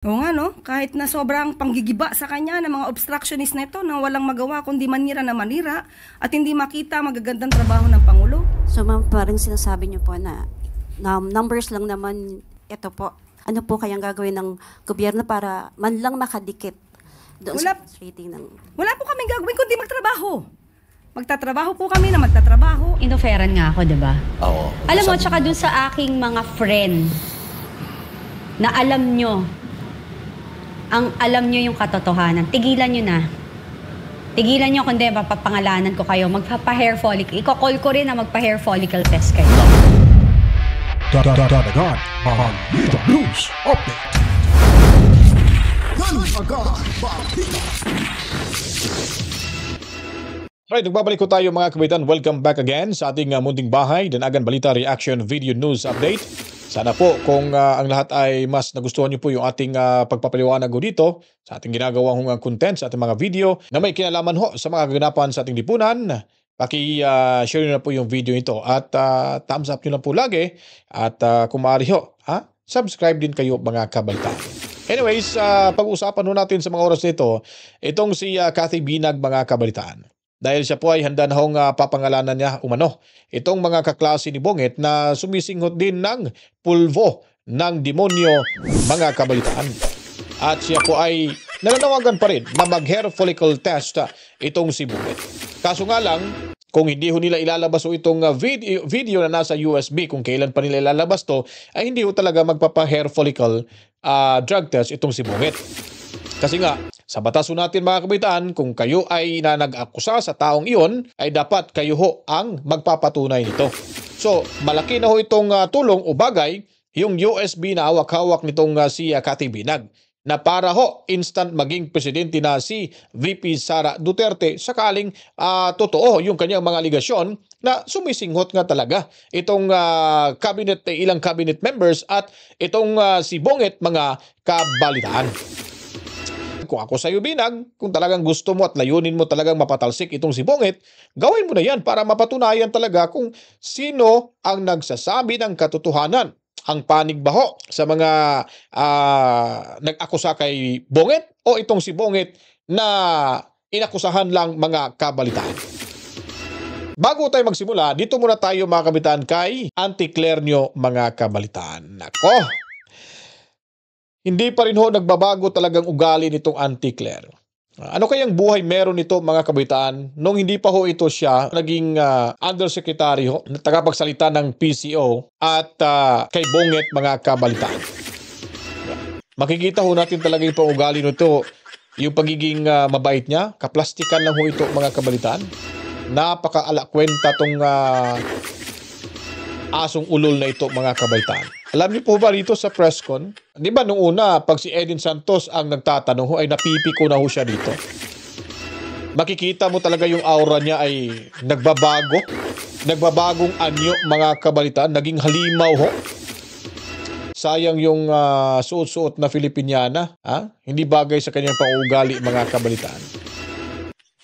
Oo nga no, kahit na sobrang panggigiba sa kanya ng mga obstructionist na ito na walang magawa kundi manira na manira at hindi makita magagandang trabaho ng Pangulo. So ma'am, parang sinasabi niyo po na numbers lang naman ito po. Ano po kayang gagawin ng gobyerno para man lang makadikit doon sa rating ng... Wala po kaming gagawin kundi magtrabaho. Magtatrabaho po kami na magtatrabaho. Inoferan nga ako, di ba? Oo. Alam mo, tsaka dun sa aking mga friend na alam nyo yung katotohanan. Tigilan nyo na. Tigilan nyo kundi mapapangalanan ko kayo. Magpapa-hair follicle. Iko-call ko rin na magpa-hair follicle test kayo. Dadagan Balita News Update. Right, nagbabalik ko tayo mga kabitan. Welcome back again sa ating munting bahay, Danagan Balita Reaction Video News Update. Sana po kung ang lahat ay mas nagustuhan niyo po yung ating pagpapaliwanag dito sa ating ginagawang content, sa ating mga video na may kinalaman ho sa mga kaganapan sa ating lipunan. Paki-share nyo na po yung video ito at thumbs up nyo lang po lagi at kung maaari ho, subscribe din kayo mga kabalitaan. Anyways, pag-usapan ho natin sa mga oras nito, itong si Cathy Binag mga kabalitaan. Dahil siya po ay handa na hong papangalanan niya umano itong mga kaklase ni Bonget na sumisinghot din ng pulvo ng demonyo mga kabalitaan. At siya po ay nananawagan pa rin na mag-hair follicle test itong si Bonget. Kaso nga lang, kung hindi ho nila ilalabas o itong video na nasa USB, kung kailan pa nila ilalabas to, ay hindi ho talaga magpapa-hair follicle drug test itong si Bonget. Kasi nga, sa batas ho natin mga kabitaan, kung kayo ay nag-akusa sa taong iyon, ay dapat kayo ho ang magpapatunay nito. So, malaki na ho itong tulong o bagay, yung USB na hawak-hawak nitong si Cathy Binag, na para ho instant maging presidente na si VP Sara Duterte sakaling totoo yung kanyang mga aligasyon na sumisinghot nga talaga itong ilang cabinet members at itong si Bonget mga kabalitaan. Kung ako sa'yo Binag, kung talagang gusto mo at layunin mo talagang mapatalsik itong si Bonget, gawin mo na yan para mapatunayan talaga kung sino ang nagsasabi ng katotohanan. Ang panig ba ho sa mga nag-akusa kay Bonget o itong si Bonget na inakusahan lang mga kabalitaan? Bago tayo magsimula, dito muna tayo mga kabitaan kay Auntie Claire nyo mga kabalitaan. Nako! Hindi pa rin ho nagbabago talagang ugali nitong Auntie Claire. Ano kayang buhay meron nito mga kabitaan nung hindi pa ho ito siya naging undersecretary ho, tagapagsalita ng PCO at kay Bonget mga kabalitaan. Makikita ho natin talaga yung paugali nito, yung pagiging mabait niya, kaplastikan lang ho ito mga kabalitaan. Napaka-alakwenta tong asong ulol na ito mga kabaitaan. Alam niyo po ba rito sa presscon? Di ba nung una, pag si Edin Santos ang nagtatanong ho, ay napipiko na ho siya dito. Makikita mo talaga yung aura niya ay nagbabago. Nagbabagong anyo mga kabalitaan. Naging halimaw ho. Sayang yung suot-suot na Filipiniana. Hindi bagay sa kanyang pangugali mga kabalitaan.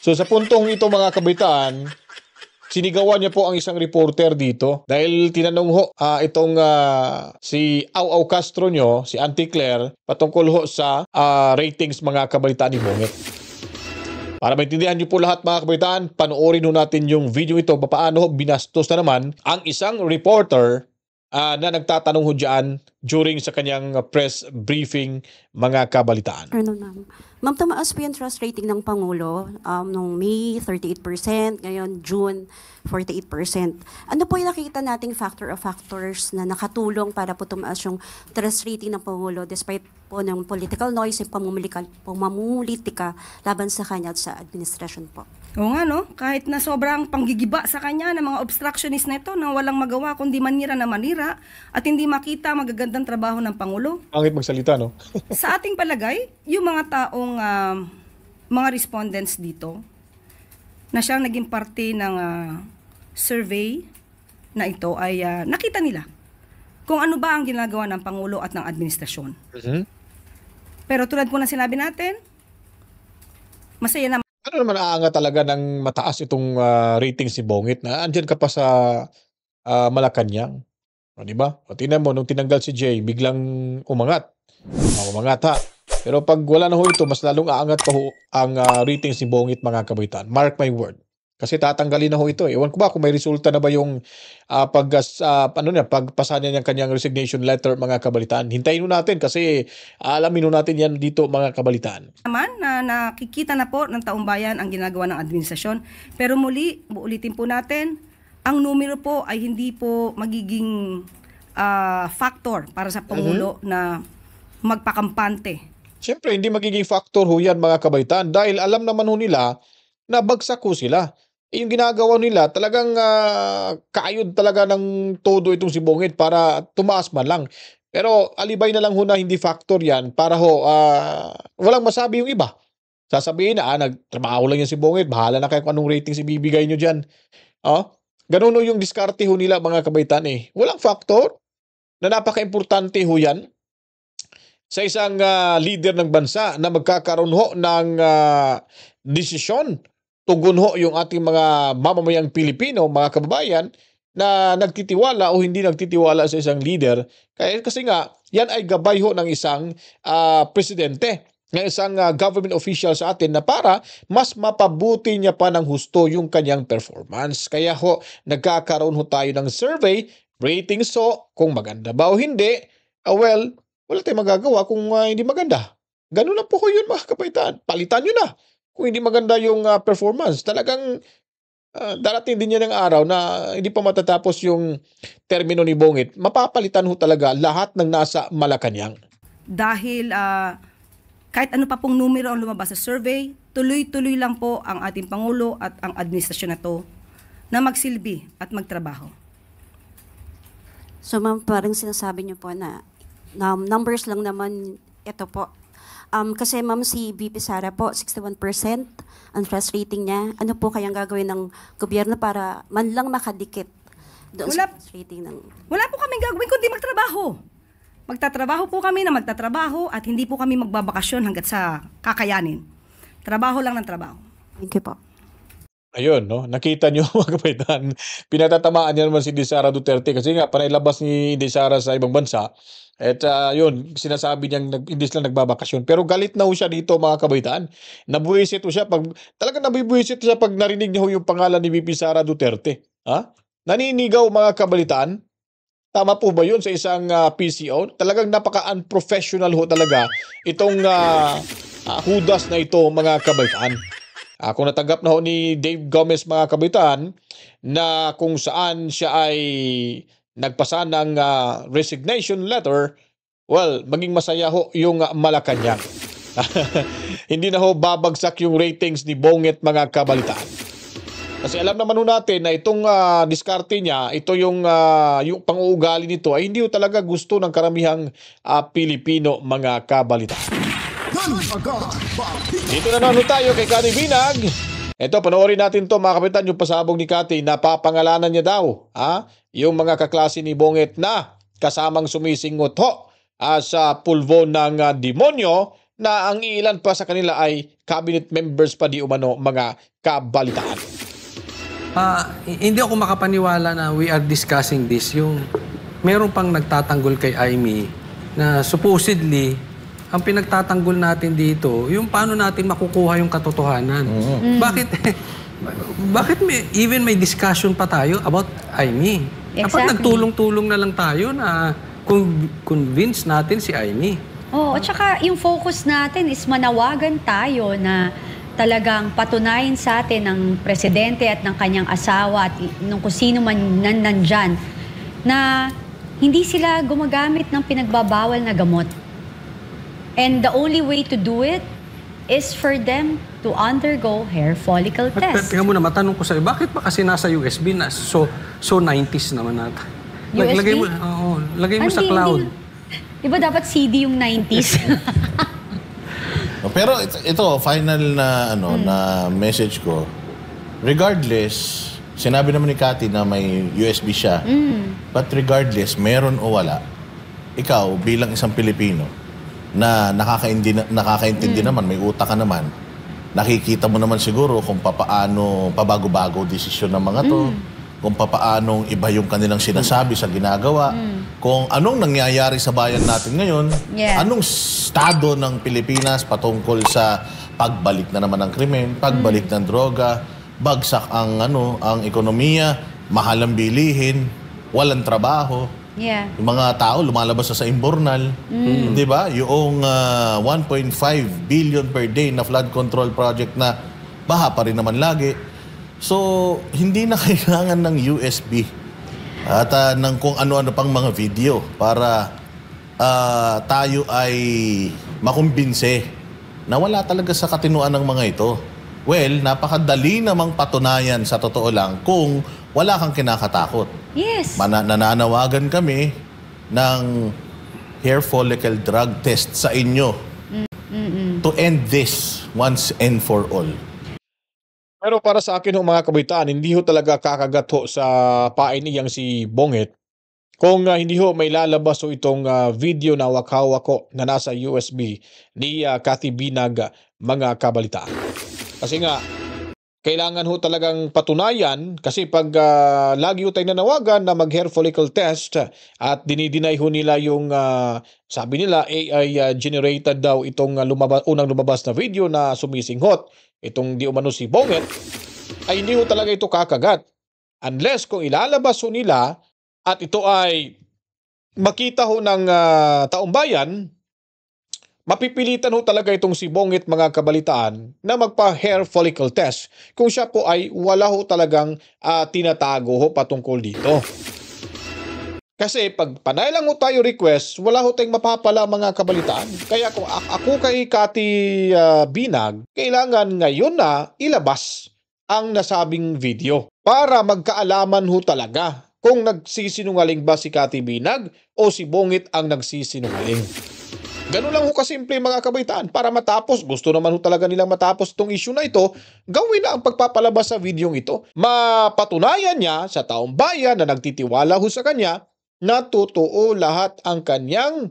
So sa puntong ito mga kabalitaan, sinigawan niya po ang isang reporter dito dahil tinanong ho itong si Au Castro nyo, si Auntie Claire, patungkol ho sa ratings mga kabalitaan ni Bonget. Para maintindihan niyo po lahat mga kabalitaan, panoorin ho natin yung video ito paano ho binastos na naman ang isang reporter na nagtatanong ho dyan during sa kanyang press briefing mga kabalitaan. Ma'am, tumaas po yung trust rating ng Pangulo noong May 38%, ngayon June 48%. Ano po yung nakikita nating factors na nakatulong para po tumaas yung trust rating ng Pangulo despite po ng political noise at pamumulitika laban sa kanya at sa administrasyon po? Oo nga no, kahit na sobrang panggigiba sa kanya ng mga obstructionist na ito na walang magawa kundi manira na manira at hindi makita magagandang trabaho ng Pangulo. Pangit magsalita no? Sa ating palagay, yung mga taong mga respondents dito na siyang naging parte ng survey na ito ay nakita nila kung ano ba ang ginagawa ng Pangulo at ng administrasyon. Pero tulad po na sinabi natin, masaya na. Ano naman aanga talaga ng mataas itong rating si Bonget na andyan ka pa sa Malacanang. Di ba? O tingnan mo, nung tinanggal si Jay, biglang umangat. Mga ta. Pero pag wala na ho ito, mas lalong aangat pa ho ang ratings ni Bongit, mga kabaitan. Mark my word. Kasi tatanggalin na ho ito. Ewan ko ba kung may resulta na ba yung pagpasa niya ng kanyang resignation letter, mga kabalitaan. Hintayin ho natin kasi alamin ho natin yan dito, mga kabalitaan. Naman na nakikita na po ng taong bayan ang ginagawa ng administrasyon. Pero muli, uulitin po natin, ang numero po ay hindi po magiging factor para sa Pangulo na magpakampante. Siyempre, hindi magiging factor ho yan, mga kabaitan, dahil alam naman ho nila na bagsak ho sila. Yung ginagawa nila, talagang kaayod talaga ng todo itong si Bongit para tumaas man lang. Pero alibay na lang ho na hindi factor yan para ho walang masabi yung iba. Sasabihin na, nagtrabaho lang yan si Bongit, bahala na kayo kung anong ratings ibibigay nyo dyan. Ganun ho yung diskarte ho nila, mga kabaitan eh. Walang factor na napaka-importante ho yan sa isang leader ng bansa na magkakaroon ho ng desisyon. Tugon ho yung ating mga mamamayang Pilipino, mga kababayan, na nagtitiwala o hindi nagtitiwala sa isang leader. Kasi nga, yan ay gabay ho ng isang presidente, ng isang government official sa atin na para mas mapabuti niya pa ng husto yung kanyang performance. Kaya ho, nagkakaroon ho tayo ng survey, ratings ho, kung maganda ba o hindi, well, wala tayong magagawa kung hindi maganda. Ganun na po ko yun, mga kabaitan. Palitan nyo na. Kung hindi maganda yung performance, talagang darating din yan ng araw na hindi pa matatapos yung termino ni Bongit. Mapapalitan ho talaga lahat ng nasa Malacanang. Dahil kahit ano pa pong numero ang lumabas sa survey, tuloy-tuloy lang po ang ating Pangulo at ang administrasyon na to na magsilbi at magtrabaho. So ma'am, parang sinasabi niyo po na numbers lang naman ito po. Kasi ma'am, si VP Sara po, 61% ang trust rating niya. Ano po kayang gagawin ng gobyerno para man lang makadikit doon sa trust rating ng... Wala po kaming gagawin kundi magtrabaho. Magtatrabaho po kami na magtatrabaho at hindi po kami magbabakasyon hanggat sa kakayanin. Trabaho lang ng trabaho. Thank you po. Ayun, no? Nakita nyo, mga kabaitan, pinatatamaan niya naman si Sara Duterte kasi nga, panailabas ni Sara sa ibang bansa. At yun, sinasabi niyang hindi sila nagbabakasyon. Pero galit na ho siya dito, mga kabaitaan. Nabuwisit ho siya. Talagang nabuwisit siya pag narinig niya ho yung pangalan ni VP Sara Duterte. Naninigaw, mga kabaitaan. Tama po ba yun sa isang PCO? Talagang napaka-unprofessional ho talaga itong hudas na ito, mga kabaitaan. Kung natanggap na ho ni Dave Gomez, mga kabaitaan, na kung saan siya ay nagpasa ng resignation letter, well, maging masaya ho yung Malacanang. Hindi na ho babagsak yung ratings ni Bongit, mga kabalitaan. Kasi alam naman ho natin na itong diskarte niya, ito yung pang-uugali nito ay hindi ho talaga gusto ng karamihang Pilipino, mga kabalitaan. Dito na naman tayo kay Kati Binag. Ito, panoorin natin to, mga kapitan, yung pasabog ni Kati, napapangalanan niya daw yung mga kaklase ni Bongit na kasamang sumisingot ho sa pulvo ng demonyo na ang ilan pa sa kanila ay cabinet members pa di umano, mga kabalitaan. Hindi ako makapaniwala na we are discussing this. Yung meron pang nagtatanggol kay Aimee na supposedly ang pinagtatanggol natin dito, yung paano natin makukuha yung katotohanan. Bakit may discussion pa tayo about Aimee? Exactly. Dapat nagtulong-tulong na lang tayo na convince natin si Aimee. At saka yung focus natin is manawagan tayo na talagang patunayan sa atin ng presidente at ng kanyang asawa at ng kung sino man nandyan na hindi sila gumagamit ng pinagbabawal na gamot. And the only way to do it is for them to undergo hair follicle test. Tingnan mo na, matanong ko sa'yo, bakit ba kasi nasa USB na so 90s naman nata? USB? Lagay mo sa cloud. Di ba dapat CD yung 90s? Pero ito final na na message ko. Regardless, sinabi naman ni Kati na may USB siya. But regardless, meron o wala, ikaw bilang isang Pilipino na nakakaintindi naman, may utak ka naman, nakikita mo naman siguro kung papaano pabago-bago desisyon ng mga to, kung papaanong iba yung kanilang sinasabi sa ginagawa. kung anong nangyayari sa bayan natin ngayon, Yeah. anong estado ng Pilipinas patungkol sa pagbalik na naman ng krimen, pagbalik ng droga, bagsak ang ang ekonomiya, mahal ang bilihin, walang trabaho. Yeah. Yung mga tao lumalabas na sa imbornal, 'di ba? Yung 1.5 billion per day na flood control project na baha pa rin naman lagi. So, hindi na kailangan ng USB at ng kung ano-ano pang mga video para tayo ay makumbinse na wala talaga sa katinuan ng mga ito. Well, napakadali namang patunayan sa totoo lang kung wala kang kinakatakot. Yes. Nananawagan kami ng hair follicle drug test sa inyo to end this once and for all. Pero para sa akin mga kabataan, hindi ho talaga kakagat ho sa painiyang si Bonget kung hindi ho may lalabas ho itong video na hawak-hawak ko na nasa USB ni Cathy Binag, mga kabalitaan. Kasi nga, kailangan ho talagang patunayan kasi pag lagi ho tayo nanawagan na mag-hair follicle test at dinideny ho nila yung sabi nila AI generated daw itong unang lumabas na video na sumisinghot itong di umano si Bonget, ay hindi ho talaga ito kakagat. Unless kung ilalabas ho nila at ito ay makita ho ng taong bayan, mapipilitan ho talaga itong si Bonget, mga kabalitaan, na magpa-hair follicle test kung siya po ay wala ho talagang tinatago ho patungkol dito. Kasi pag panay lang ho tayo request, wala ho tayong mapapala, mga kabalitaan. Kaya kung ako kay Cathy Binag, kailangan ngayon na ilabas ang nasabing video para magkaalaman ho talaga kung nagsisinungaling ba si Cathy Binag o si Bonget ang nagsisinungaling. Ganun lang ho kasimple, mga kabaitaan, para matapos. Gusto naman ho talaga nilang matapos itong issue na ito. Gawin na ang pagpapalabas sa videong ito. Mapatunayan niya sa taong bayan na nagtitiwala ho sa kanya na totoo lahat ang kanyang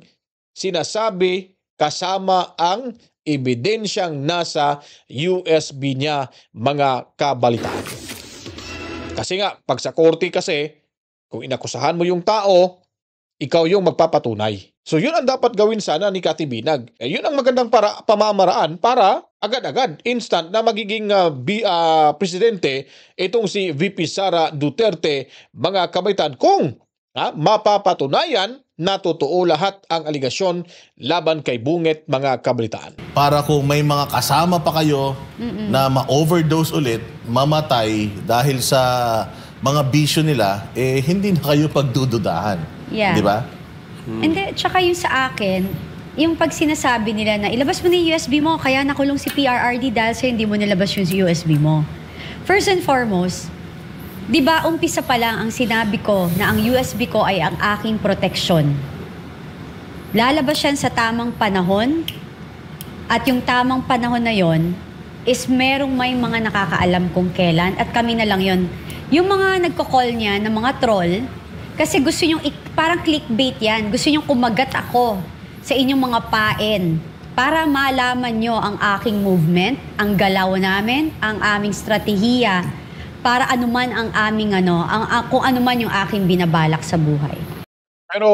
sinasabi kasama ang ebidensyang nasa USB niya, mga kabalitaan. Kasi nga, pag sa korte kasi, kung inakusahan mo yung tao, ikaw yung magpapatunay. So yun ang dapat gawin sana ni Cathy Binag. Yun ang magandang pamamaraan para agad-agad, instant na magiging presidente itong si VP Sara Duterte, mga kabaitan, kung mapapatunayan na totoo lahat ang aligasyon laban kay Bonget, mga kabalitaan. Para kung may mga kasama pa kayo na ma-overdose ulit, mamatay dahil sa mga bisyo nila, hindi na kayo pagdududahan. Yeah. Di ba? And then, tsaka yung sa akin, yung pag sinasabi nila na ilabas mo na yung USB mo, kaya nakulong si PRRD dahil sa hindi mo nilabas yung USB mo. First and foremost, di ba umpisa pa lang ang sinabi ko na ang USB ko ay ang aking proteksyon. Lalabas yan sa tamang panahon at yung tamang panahon na yon is merong may mga nakakaalam kung kailan at kami na lang yon. Yung mga nagko-call niya na mga troll, kasi gusto nyong, parang clickbait yan, gusto nyong kumagat ako sa inyong mga pain para malaman nyo ang aking movement, ang galaw namin, ang aming strategiya, para anuman ang aming kung anuman yung aking binabalak sa buhay. Pero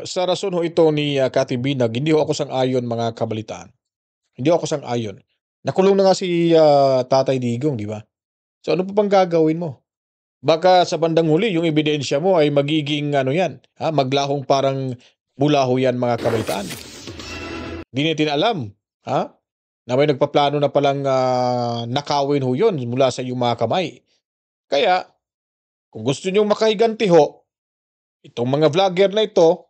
sa rason ho ito ni Cathy Binag, hindi ho ako sang-ayon, mga kabalitaan. Hindi ho ako sang-ayon. Nakulong na nga si Tatay Digong, di ba? So ano pa bang gagawin mo? Baka sa bandang huli, yung ebidensya mo ay magiging maglahong parang bulaho yan, mga kabalitaan. Hindi natin alam, na may nagpaplano na palang nakawin ho yun mula sa iyong mga kamay. Kaya, kung gusto nyo makahiganti ho, itong mga vlogger na ito,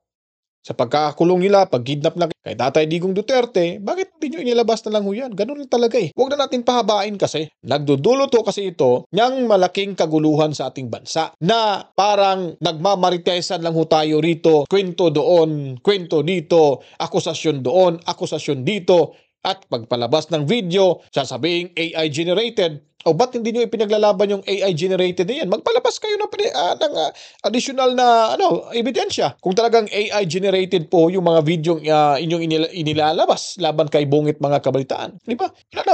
sa pagkakakulong nila, pag-kidnap na kay Tatay Digong Duterte, bakit hindi nyo inilabas na lang ho yan? Ganun lang talaga eh. Huwag na natin pahabain kasi. Nagdudulot ho kasi ito niyang malaking kaguluhan sa ating bansa na parang nagmamaritesan lang ho tayo rito. Kwento doon, kwento dito, akusasyon doon, akusasyon dito. At pagpalabas ng video, sasabing AI generated. O ba't hindi nyo ipinaglalaban yung AI generated na yan? Magpalabas kayo ng, additional na ebidensya. Kung talagang AI generated po yung mga video inyong inilalabas laban kay Bungit mga kabalitaan. Di ba?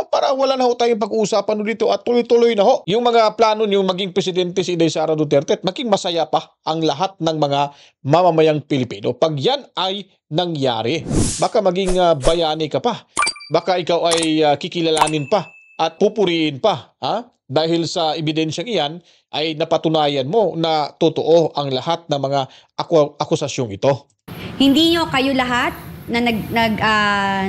Para wala na ho tayong pag-uusapan dito at tuloy-tuloy na ho. Yung mga plano nyo maging presidente si Inday Sara Duterte at maging masaya pa ang lahat ng mga mamamayang Pilipino. Pag yan ay nangyari, baka maging bayani ka pa. Baka ikaw ay kikilalanin pa at pupuriin pa, dahil sa ebidensyang iyan ay napatunayan mo na totoo ang lahat ng mga akusasyong ito. Hindi nyo kayo lahat na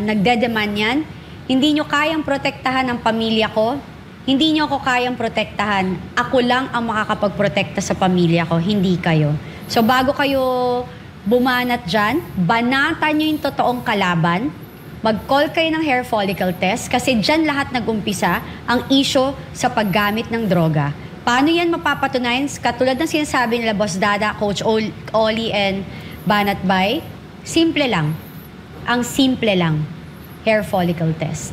nagdedemand yan, hindi nyo kayang protektahan ang pamilya ko, hindi nyo ako kayang protektahan. Ako lang ang makakapagprotekta sa pamilya ko, hindi kayo. So bago kayo bumanat dyan, banatan nyo yung totoong kalaban, mag-call kayo ng hair follicle test kasi dyan lahat nag-umpisa ang issue sa paggamit ng droga. Paano yan mapapatunayan? Katulad ng sinasabi nila Boss Dada, Coach Oli and Banat Bay, simple lang. Ang simple lang, hair follicle test.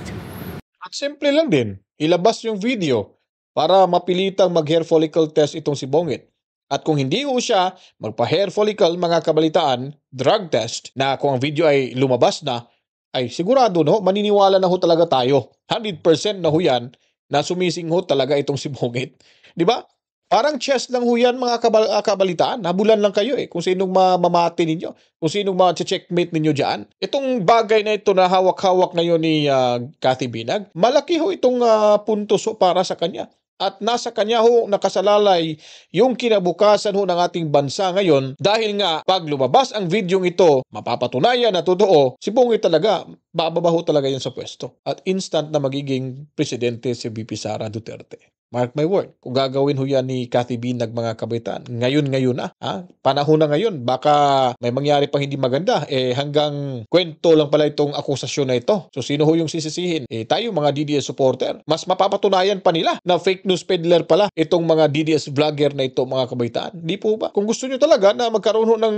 At simple lang din, ilabas yung video para mapilitang mag-hair follicle test itong si Bungit. At kung hindi ho siya magpa-hair follicle mga kabalitaan, drug test, na kung ang video ay lumabas na, ay sigurado no, maniniwala na ho talaga tayo. 100% na ho yan na sumising ho talaga itong si Bungit. Di ba? Parang chess lang ho yan mga kabalitaan. Habulan lang kayo kung sinong mamati ninyo. Kung sinong ma-checkmate ninyo dyan. Itong bagay na ito na hawak-hawak ngayon ni Cathy Binag, malaki ho itong puntos para sa kanya. At nasa kanya ho nakasalalay yung kinabukasan ho ng ating bansa ngayon dahil nga pag lumabas ang videong ito, mapapatunayan na totoo, si Bungit talaga, bababa ho talaga yan sa pwesto. At instant na magiging presidente si VP Sara Duterte. Mark my word, kung gagawin ho yan ni Cathy Binag mga kabaitan, ngayon na, panahon na ngayon, baka may mangyari pang hindi maganda, hanggang kwento lang pala itong akusasyon na ito. So sino ho yung sisisihin? Tayo mga DDS supporter, mas mapapatunayan pa nila na fake news peddler pala itong mga DDS vlogger na ito mga kabaitan. Di po ba? Kung gusto nyo talaga na magkaroon ho ng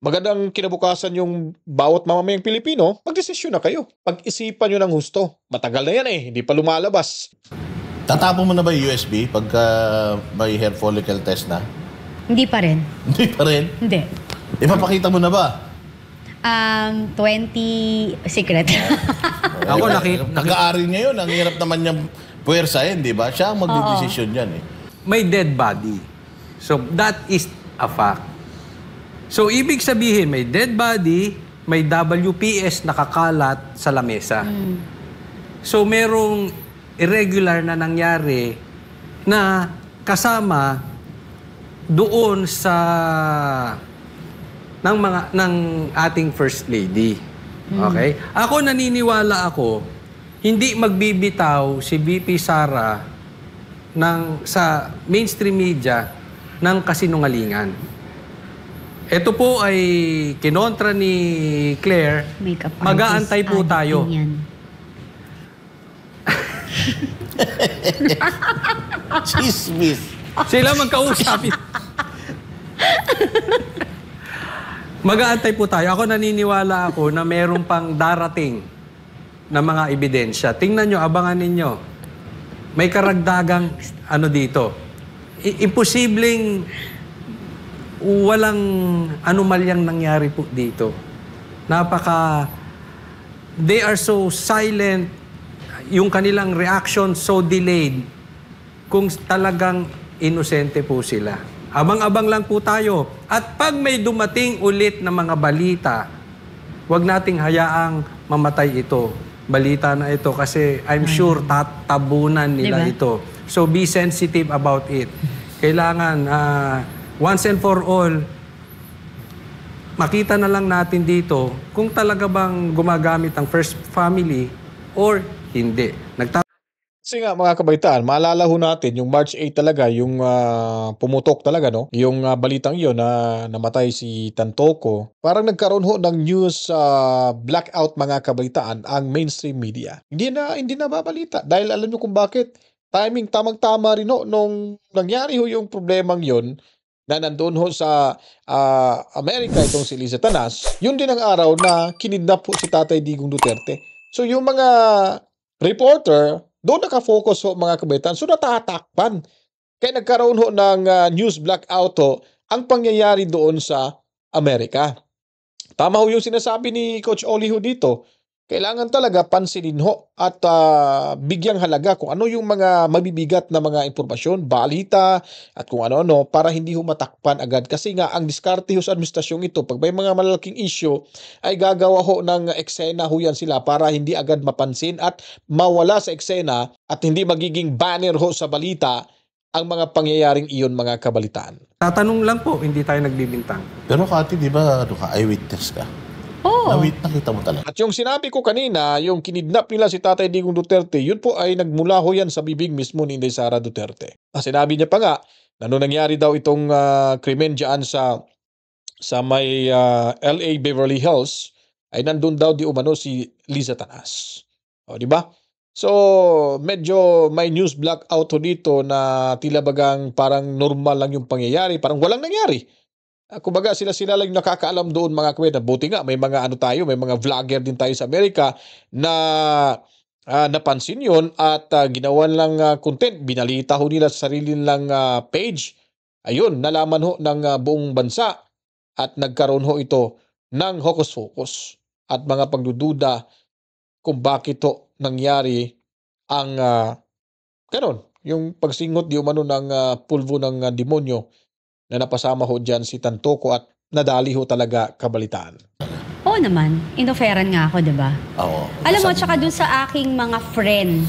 magandang kinabukasan yung bawat mamamayang Pilipino, magdesisyon na kayo. Pag-isipan nyo ng husto. Matagal na yan hindi pa lumalabas. Tatapon mo na ba yung USB pagka may hair follicle test na? Hindi pa rin. Hindi pa rin? Hindi. Ipapakita mo na ba? 20 secret. Ako nag-aari niya yun. Ang hirap naman niyang puwersahin, di ba? Siya ang magdidesisyon yan May dead body. So that is a fact. So ibig sabihin, may dead body, may WPS nakakalat sa lamesa. So merong irregular na nangyari na kasama doon sa ng ating First Lady. Okay? Ako naniniwala ako hindi magbibitaw si VP Sara sa mainstream media ng kasinungalingan. Ito po ay kinontra ni Claire. Mag-aantay po tayo. Chismis. Sila magkausapin. Mag-aantay po tayo. Ako naniniwala ako na meron pang darating na mga ebidensya. Tingnan nyo, abangan ninyo. May karagdagang dito. Imposibleng walang anomalyang nangyari po dito. They are so silent, yung kanilang reaction so delayed, kung talagang inosente po sila. Abang-abang lang po tayo. At pag may dumating ulit na mga balita, huwag nating hayaang mamatay ito. Balita na ito kasi I'm sure tatabunan nila ito. So be sensitive about it. Kailangan once and for all, makita na lang natin dito kung talaga bang gumagamit ang first family or hindi. Kasi nga mga kabaitaan, maalala ho natin yung March 8 talaga, yung pumutok talaga, no? Yung balitang yun na namatay si Tantoco. Parang nagkaroon ho ng news blackout mga kabaitaan ang mainstream media. Hindi na babalita. Dahil alam nyo kung bakit. Timing tamang-tama rin ho nung nangyari ho yung problemang yun na nandoon ho sa Amerika itong si Liza Tanas. Yun din ang araw na kinidnap ho si Tatay Digong Duterte. So yung mga reporter Doon nakafocus ho mga kabaitan. So natatakpan. Kaya nagkaroon ho ng news blackout ho ang pangyayari doon sa Amerika. Tama ho yung sinasabi ni Coach Oli ho dito. Kailangan talaga pansinin ho at bigyang halaga kung ano yung mga mabibigat na mga impormasyon, balita at kung ano-ano para hindi ho matakpan agad. Kasi nga ang diskarte ho sa administrasyong ito, pag may mga malalaking issue ay gagawa ho ng eksena ho yan sila para hindi agad mapansin at mawala sa eksena at hindi magiging banner ho sa balita ang mga pangyayaring iyon mga kabalitaan. Tatanong lang po, hindi tayo nagbibintang. Pero Kati, di ba eyewitness ka? Oo. Nakita mo talaga. At yung sinabi ko kanina, yung kinidnap nila si Tatay Digong Duterte, yun po ay nagmula ho yan sa bibig mismo ni Inday Sara Duterte. Sinabi niya pa nga na nung nangyari daw itong krimen dyan sa may LA Beverly Hills, ay nandun daw di umano si Liza Tanas. O, di ba? So, medyo may news blackout dito na tila bagang parang normal lang yung pangyayari, parang walang nangyari. Kumbaga sila lang nakakaalam doon mga kabaitan. Buti nga may mga may mga vlogger din tayo sa Amerika na napansin yon at ginawan lang content. Binalita ho nila sa sarili lang page. Ayun, nalaman ho ng buong bansa at nagkaroon ho ito ng hocus-pocus at mga pagdududa kung bakit ho nangyari ang ganon. Yung pagsingot di umano ng pulvo ng demonyo na napasama ho dyan si Tantoko at nadali ho talaga kabalitaan. Oo naman. Inoferan nga ako, di ba? Oo. Alam mo, tsaka dun sa aking mga friend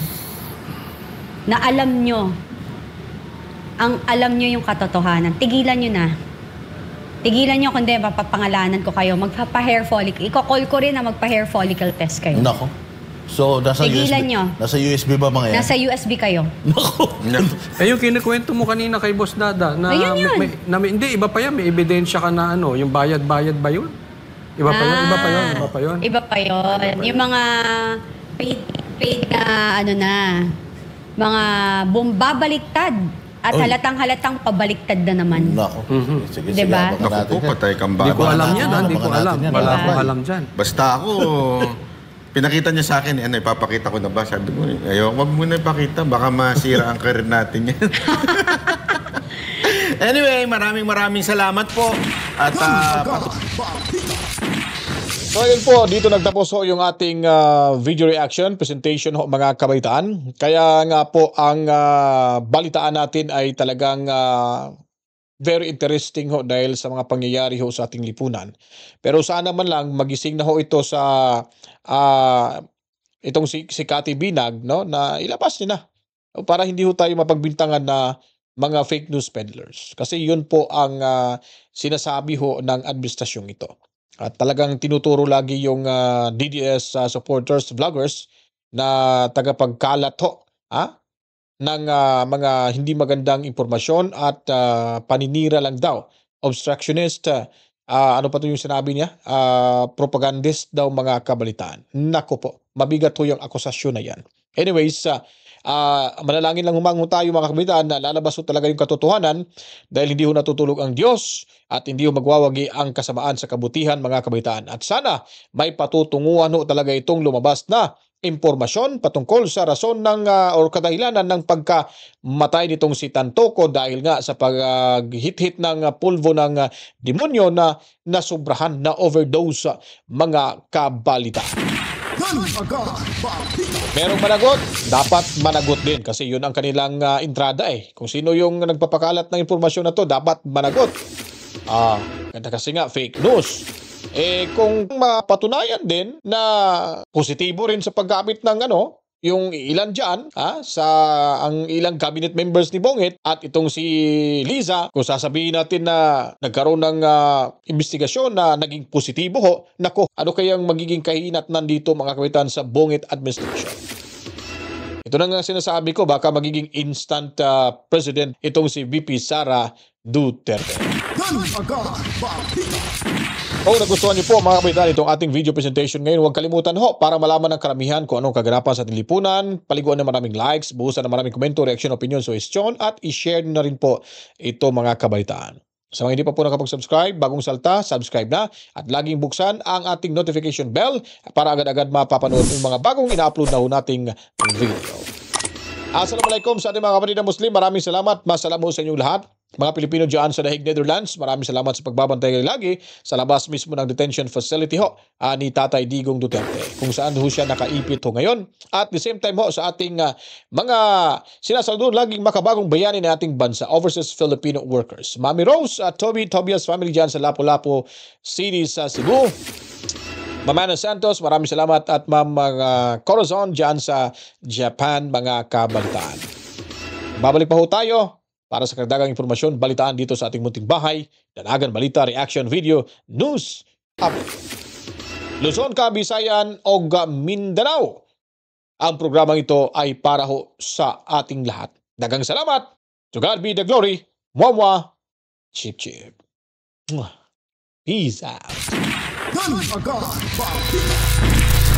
na alam nyo yung katotohanan, tigilan nyo na. Tigilan nyo kundi mapapangalanan ko kayo. Magpapa-hair follicle. Iko-call ko rin na magpa-hair follicle test kayo. Nako. So, nasa Tigilan USB, nyo. nasa USB ba mga yan? Nasa USB kayo. Yung kinikwento mo kanina kay Boss Dada na, Ayun yun. hindi, iba pa yan. May ebidensya ka na yung bayad-bayad ba yun? Iba pa yun. Iba pa yun. Yung mga paid na mga bumbabaliktad at halatang pabaliktad na naman. Nako. Sige, Diba? abangan natin Naku po, yan. patay kang Hindi ko bata. alam yan. Hindi ko Abangan alam. natin yan. Wala Diba? akong alam dyan. Basta ako, pinakita niya sa akin, ipapakita ko na ba? Sabi ko, wag mo na ipakita, baka masira ang career natin yan. Anyway, maraming salamat po. At So ayun po, dito nagtapos ho yung ating video reaction, presentation ho mga kabaitaan. Kaya nga po ang balitaan natin ay talagang very interesting ho dahil sa mga pangyayari ho sa ating lipunan. Pero sana man lang magising na ho ito sa itong si Cathy Binag, no, na ilabas niya na para hindi ho tayo mapagbintangan na mga fake news peddlers. Kasi yun po ang sinasabi ho ng administrasyong ito. At talagang tinuturo lagi yung DDS supporters, vloggers na tagapagkalat ho ng mga hindi magandang impormasyon at paninira lang daw. Obstructionist, ano pa to yung sinabi niya? Propagandist daw mga kabalitaan. Nako po, mabigat ho yung akusasyon na yan. Anyways, manalangin lang humango tayo mga kabalitaan na lalabas ho talaga yung katotohanan dahil hindi ho natutulog ang Diyos at hindi ho magwawagi ang kasamaan sa kabutihan mga kabalitaan. At sana may patutunguhan ho talaga itong lumabas na impormasyon patungkol sa rason ng or kadahilanan ng pagkamatay nitong si Tantoko dahil nga sa paghit-hit ng pulvo ng demonyo na nasubrahan na overdose mga kabalita. Merong managot, dapat managot din kasi yun ang kanilang entrada Kung sino yung nagpapakalat ng impormasyon na to, dapat managot. Kasi nga fake news. Kung mapatunayan din na positibo rin sa paggamit ng yung ilan dyan, sa ang ilang cabinet members ni Bongit at itong si Liza, kung sasabihin natin na nagkaroon ng investigasyon na naging positibo ho, nako, ano kayang magiging kahinat nandito mga kapitan sa Bongit administration? Ito na nga sinasabi ko, baka magiging instant president itong si VP Sara Duterte. Kung nagustuhan niyo po mga kapitan itong ating video presentation ngayon, huwag kalimutan ho para malaman ng karamihan kung anong kaganapan sa ating lipunan, paliguan ng maraming likes, buhusan ng maraming komento, reaction, opinion, suggestion at i-share na rin po ito mga kabaitaan. Sa mga hindi pa po nakapag-subscribe, bagong salta, subscribe na at laging buksan ang ating notification bell para agad-agad mapapanood yung mga bagong ina-upload na ho nating video. Assalamualaikum sa ating mga kapatid na Muslim. Maraming salamat. Masalamu sa inyong lahat. Mga Pilipino dyan sa The Hague, Netherlands, maraming salamat sa pagbabantay lagi sa labas mismo ng detention facility ho ni Tatay Digong Duterte, kung saan ho siya nakaipit ho ngayon. At the same time ho sa ating mga sinasaludo laging makabagong bayani ng ating bansa, overseas Filipino workers. Mami Rose at Tobias family dyan sa Lapu-Lapu City sa Cebu. Mamana Santos, maraming salamat. At Ma'am Corazon dyan sa Japan, mga kabalitaan. Babalik pa ho tayo para sa karagdagang impormasyon, balitaan dito sa ating munting bahay, Danagan Balita Reaction Video News Update. Luzon, Kabisayan o Mindanao. Ang programang ito ay para ho sa ating lahat. Dagang salamat. To God be the glory. Mwah, chip chip. Peace out. Danagan Balita.